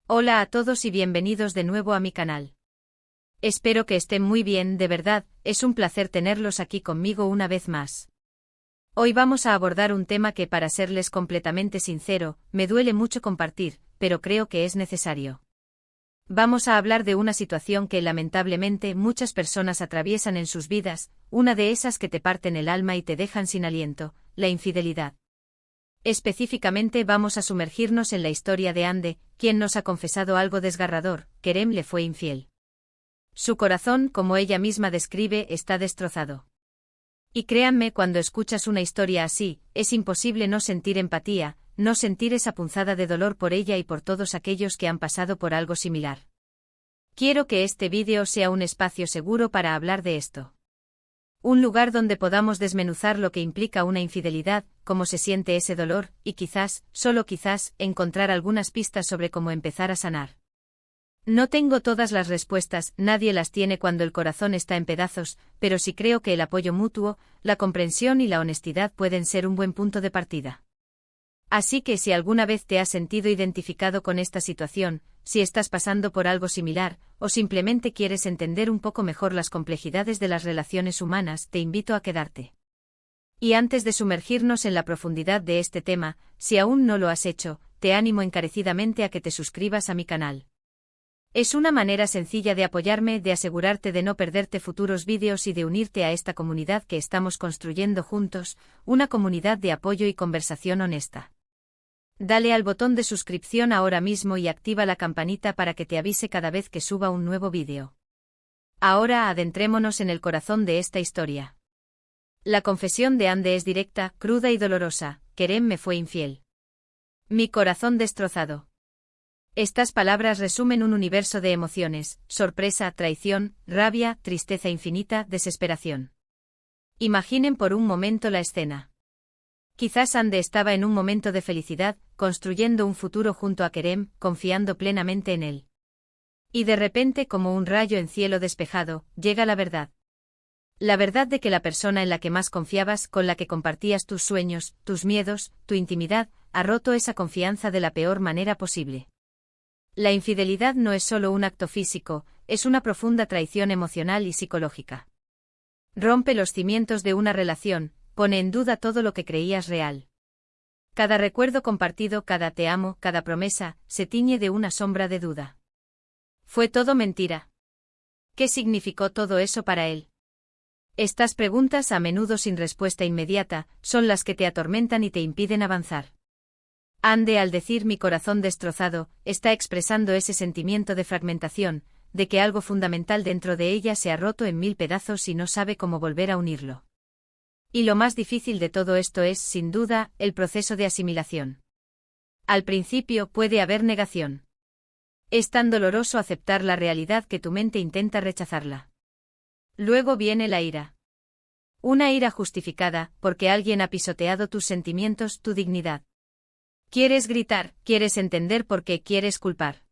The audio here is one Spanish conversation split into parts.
Hola a todos y bienvenidos de nuevo a mi canal. Espero que estén muy bien, de verdad, es un placer tenerlos aquí conmigo una vez más. Hoy vamos a abordar un tema que, para serles completamente sincero, me duele mucho compartir, pero creo que es necesario. Vamos a hablar de una situación que lamentablemente muchas personas atraviesan en sus vidas, una de esas que te parten el alma y te dejan sin aliento, la infidelidad. Específicamente vamos a sumergirnos en la historia de Ande, quien nos ha confesado algo desgarrador: Kerem le fue infiel. Su corazón, como ella misma describe, está destrozado. Y créanme, cuando escuchas una historia así, es imposible no sentir empatía, no sentir esa punzada de dolor por ella y por todos aquellos que han pasado por algo similar. Quiero que este vídeo sea un espacio seguro para hablar de esto. Un lugar donde podamos desmenuzar lo que implica una infidelidad, cómo se siente ese dolor, y quizás, solo quizás, encontrar algunas pistas sobre cómo empezar a sanar. No tengo todas las respuestas, nadie las tiene cuando el corazón está en pedazos, pero sí creo que el apoyo mutuo, la comprensión y la honestidad pueden ser un buen punto de partida. Así que si alguna vez te has sentido identificado con esta situación, si estás pasando por algo similar, o simplemente quieres entender un poco mejor las complejidades de las relaciones humanas, te invito a quedarte. Y antes de sumergirnos en la profundidad de este tema, si aún no lo has hecho, te animo encarecidamente a que te suscribas a mi canal. Es una manera sencilla de apoyarme, de asegurarte de no perderte futuros vídeos y de unirte a esta comunidad que estamos construyendo juntos, una comunidad de apoyo y conversación honesta. Dale al botón de suscripción ahora mismo y activa la campanita para que te avise cada vez que suba un nuevo vídeo. Ahora adentrémonos en el corazón de esta historia. La confesión de Ande es directa, cruda y dolorosa: Kerem me fue infiel. Mi corazón destrozado. Estas palabras resumen un universo de emociones: sorpresa, traición, rabia, tristeza infinita, desesperación. Imaginen por un momento la escena. Quizás Ande estaba en un momento de felicidad, construyendo un futuro junto a Kerem, confiando plenamente en él. Y de repente, como un rayo en cielo despejado, llega la verdad. La verdad de que la persona en la que más confiabas, con la que compartías tus sueños, tus miedos, tu intimidad, ha roto esa confianza de la peor manera posible. La infidelidad no es solo un acto físico, es una profunda traición emocional y psicológica. Rompe los cimientos de una relación, pone en duda todo lo que creías real. Cada recuerdo compartido, cada te amo, cada promesa, se tiñe de una sombra de duda. ¿Fue todo mentira? ¿Qué significó todo eso para él? Estas preguntas, a menudo sin respuesta inmediata, son las que te atormentan y te impiden avanzar. Ande, al decir mi corazón destrozado, está expresando ese sentimiento de fragmentación, de que algo fundamental dentro de ella se ha roto en mil pedazos y no sabe cómo volver a unirlo. Y lo más difícil de todo esto es, sin duda, el proceso de asimilación. Al principio puede haber negación. Es tan doloroso aceptar la realidad que tu mente intenta rechazarla. Luego viene la ira. Una ira justificada, porque alguien ha pisoteado tus sentimientos, tu dignidad. Quieres gritar, quieres entender por qué, quieres culpar.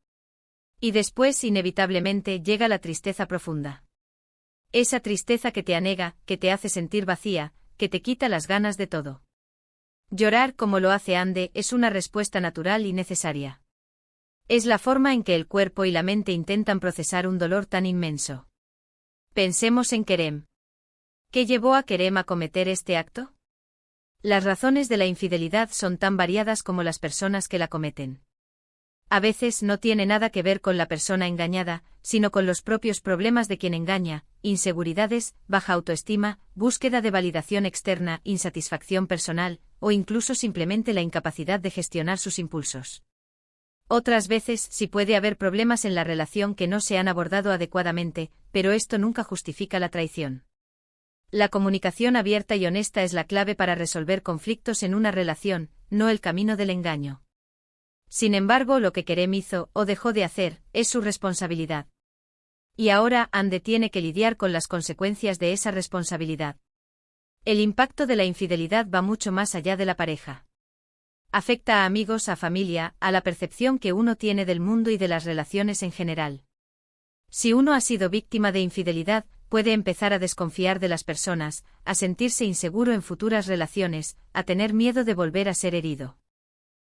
Y después, inevitablemente, llega la tristeza profunda. Esa tristeza que te anega, que te hace sentir vacía, que te quita las ganas de todo. Llorar, como lo hace Ande, es una respuesta natural y necesaria. Es la forma en que el cuerpo y la mente intentan procesar un dolor tan inmenso. Pensemos en Kerem. ¿Qué llevó a Kerem a cometer este acto? Las razones de la infidelidad son tan variadas como las personas que la cometen. A veces no tiene nada que ver con la persona engañada, sino con los propios problemas de quien engaña: inseguridades, baja autoestima, búsqueda de validación externa, insatisfacción personal, o incluso simplemente la incapacidad de gestionar sus impulsos. Otras veces sí puede haber problemas en la relación que no se han abordado adecuadamente, pero esto nunca justifica la traición. La comunicación abierta y honesta es la clave para resolver conflictos en una relación, no el camino del engaño. Sin embargo, lo que Kerem hizo, o dejó de hacer, es su responsabilidad. Y ahora Ande tiene que lidiar con las consecuencias de esa responsabilidad. El impacto de la infidelidad va mucho más allá de la pareja. Afecta a amigos, a familia, a la percepción que uno tiene del mundo y de las relaciones en general. Si uno ha sido víctima de infidelidad, puede empezar a desconfiar de las personas, a sentirse inseguro en futuras relaciones, a tener miedo de volver a ser herido.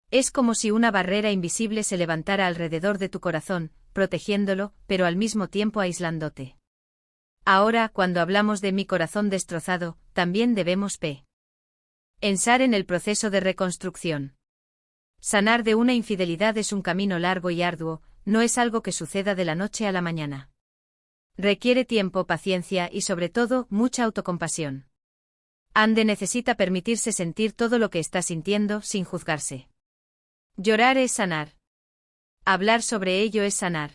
Es como si una barrera invisible se levantara alrededor de tu corazón, protegiéndolo, pero al mismo tiempo aislándote. Ahora, cuando hablamos de mi corazón destrozado, también debemos pensar en el proceso de reconstrucción. Sanar de una infidelidad es un camino largo y arduo, no es algo que suceda de la noche a la mañana. Requiere tiempo, paciencia y sobre todo, mucha autocompasión. Ande necesita permitirse sentir todo lo que está sintiendo sin juzgarse. Llorar es sanar. Hablar sobre ello es sanar.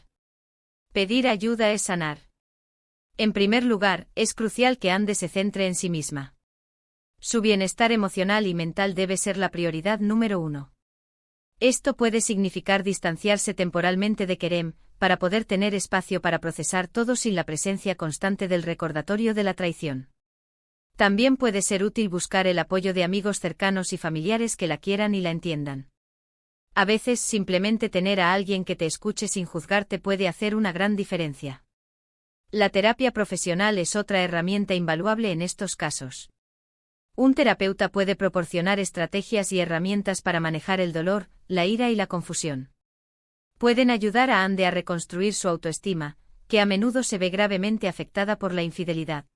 Pedir ayuda es sanar. En primer lugar, es crucial que Ande se centre en sí misma. Su bienestar emocional y mental debe ser la prioridad número 1. Esto puede significar distanciarse temporalmente de Kerem, para poder tener espacio para procesar todo sin la presencia constante del recordatorio de la traición. También puede ser útil buscar el apoyo de amigos cercanos y familiares que la quieran y la entiendan. A veces simplemente tener a alguien que te escuche sin juzgarte puede hacer una gran diferencia. La terapia profesional es otra herramienta invaluable en estos casos. Un terapeuta puede proporcionar estrategias y herramientas para manejar el dolor, la ira y la confusión. Pueden ayudar a Ande a reconstruir su autoestima, que a menudo se ve gravemente afectada por la infidelidad.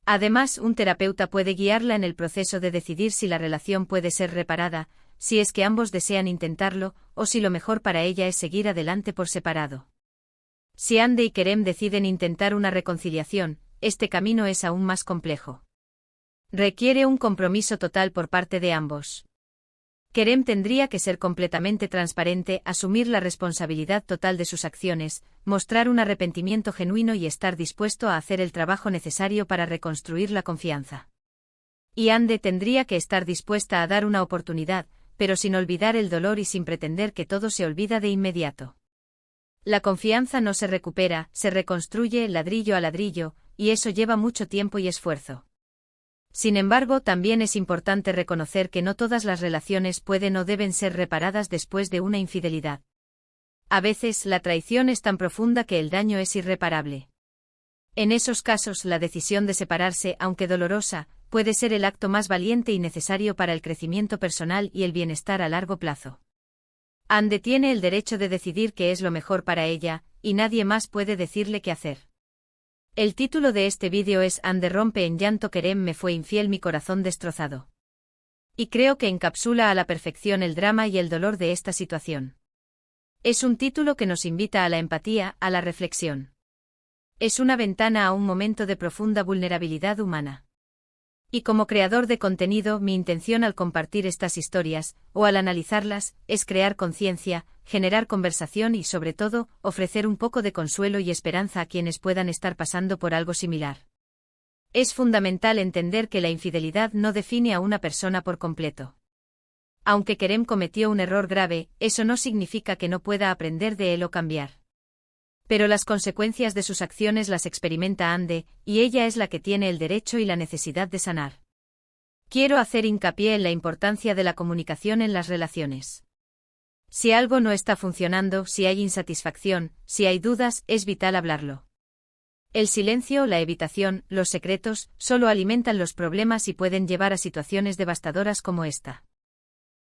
Además, un terapeuta puede guiarla en el proceso de decidir si la relación puede ser reparada, si es que ambos desean intentarlo, o si lo mejor para ella es seguir adelante por separado. Si Ande y Kerem deciden intentar una reconciliación, este camino es aún más complejo. Requiere un compromiso total por parte de ambos. Kerem tendría que ser completamente transparente, asumir la responsabilidad total de sus acciones, mostrar un arrepentimiento genuino y estar dispuesto a hacer el trabajo necesario para reconstruir la confianza. Y Ande tendría que estar dispuesta a dar una oportunidad, pero sin olvidar el dolor y sin pretender que todo se olvida de inmediato. La confianza no se recupera, se reconstruye ladrillo a ladrillo, y eso lleva mucho tiempo y esfuerzo. Sin embargo, también es importante reconocer que no todas las relaciones pueden o deben ser reparadas después de una infidelidad. A veces, la traición es tan profunda que el daño es irreparable. En esos casos, la decisión de separarse, aunque dolorosa, puede ser el acto más valiente y necesario para el crecimiento personal y el bienestar a largo plazo. Ande tiene el derecho de decidir qué es lo mejor para ella, y nadie más puede decirle qué hacer. El título de este vídeo es Ande rompe en llanto, Kerem me fue infiel, mi corazón destrozado. Y creo que encapsula a la perfección el drama y el dolor de esta situación. Es un título que nos invita a la empatía, a la reflexión. Es una ventana a un momento de profunda vulnerabilidad humana. Y como creador de contenido, mi intención al compartir estas historias, o al analizarlas, es crear conciencia, generar conversación y, sobre todo, ofrecer un poco de consuelo y esperanza a quienes puedan estar pasando por algo similar. Es fundamental entender que la infidelidad no define a una persona por completo. Aunque Kerem cometió un error grave, eso no significa que no pueda aprender de él o cambiar. Pero las consecuencias de sus acciones las experimenta Ande, y ella es la que tiene el derecho y la necesidad de sanar. Quiero hacer hincapié en la importancia de la comunicación en las relaciones. Si algo no está funcionando, si hay insatisfacción, si hay dudas, es vital hablarlo. El silencio, la evitación, los secretos, solo alimentan los problemas y pueden llevar a situaciones devastadoras como esta.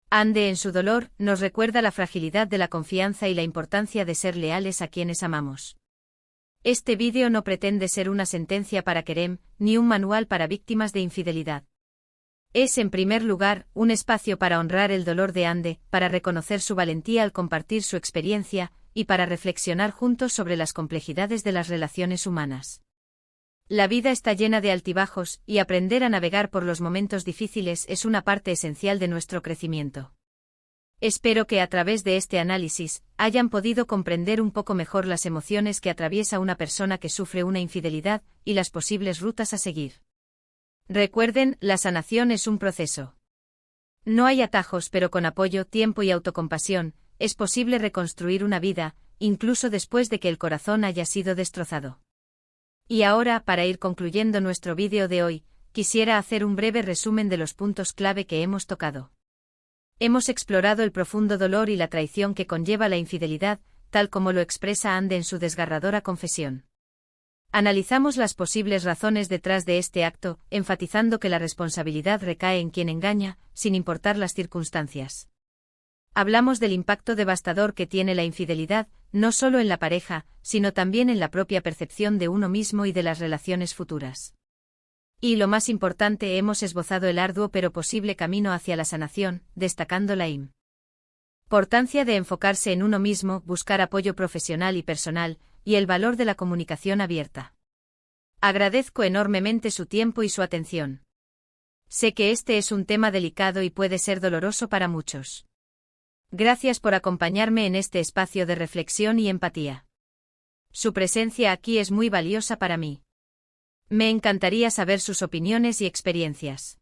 Ande en su dolor, nos recuerda la fragilidad de la confianza y la importancia de ser leales a quienes amamos. Este vídeo no pretende ser una sentencia para Kerem, ni un manual para víctimas de infidelidad. Es, en primer lugar, un espacio para honrar el dolor de Ande, para reconocer su valentía al compartir su experiencia, y para reflexionar juntos sobre las complejidades de las relaciones humanas. La vida está llena de altibajos, y aprender a navegar por los momentos difíciles es una parte esencial de nuestro crecimiento. Espero que a través de este análisis, hayan podido comprender un poco mejor las emociones que atraviesa una persona que sufre una infidelidad, y las posibles rutas a seguir. Recuerden, la sanación es un proceso. No hay atajos, pero con apoyo, tiempo y autocompasión, es posible reconstruir una vida, incluso después de que el corazón haya sido destrozado. Y ahora, para ir concluyendo nuestro vídeo de hoy, quisiera hacer un breve resumen de los puntos clave que hemos tocado. Hemos explorado el profundo dolor y la traición que conlleva la infidelidad, tal como lo expresa Ande en su desgarradora confesión. Analizamos las posibles razones detrás de este acto, enfatizando que la responsabilidad recae en quien engaña, sin importar las circunstancias. Hablamos del impacto devastador que tiene la infidelidad, no solo en la pareja, sino también en la propia percepción de uno mismo y de las relaciones futuras. Y lo más importante, hemos esbozado el arduo pero posible camino hacia la sanación, destacando la importancia de enfocarse en uno mismo, buscar apoyo profesional y personal, y el valor de la comunicación abierta. Agradezco enormemente su tiempo y su atención. Sé que este es un tema delicado y puede ser doloroso para muchos. Gracias por acompañarme en este espacio de reflexión y empatía. Su presencia aquí es muy valiosa para mí. Me encantaría saber sus opiniones y experiencias.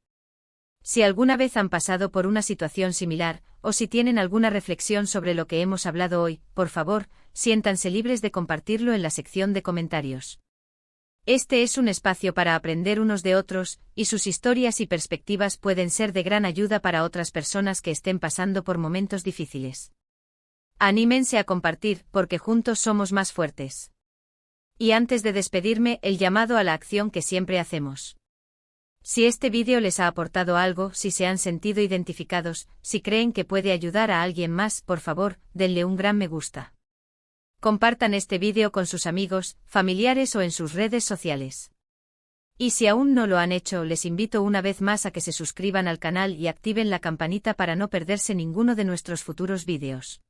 Si alguna vez han pasado por una situación similar, o si tienen alguna reflexión sobre lo que hemos hablado hoy, por favor, siéntanse libres de compartirlo en la sección de comentarios. Este es un espacio para aprender unos de otros, y sus historias y perspectivas pueden ser de gran ayuda para otras personas que estén pasando por momentos difíciles. Anímense a compartir, porque juntos somos más fuertes. Y antes de despedirme, el llamado a la acción que siempre hacemos. Si este vídeo les ha aportado algo, si se han sentido identificados, si creen que puede ayudar a alguien más, por favor, denle un gran me gusta. Compartan este vídeo con sus amigos, familiares o en sus redes sociales. Y si aún no lo han hecho, les invito una vez más a que se suscriban al canal y activen la campanita para no perderse ninguno de nuestros futuros vídeos.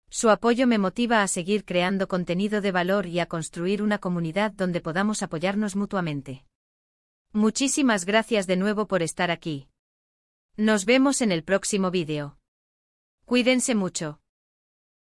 Su apoyo me motiva a seguir creando contenido de valor y a construir una comunidad donde podamos apoyarnos mutuamente. Muchísimas gracias de nuevo por estar aquí. Nos vemos en el próximo vídeo. Cuídense mucho.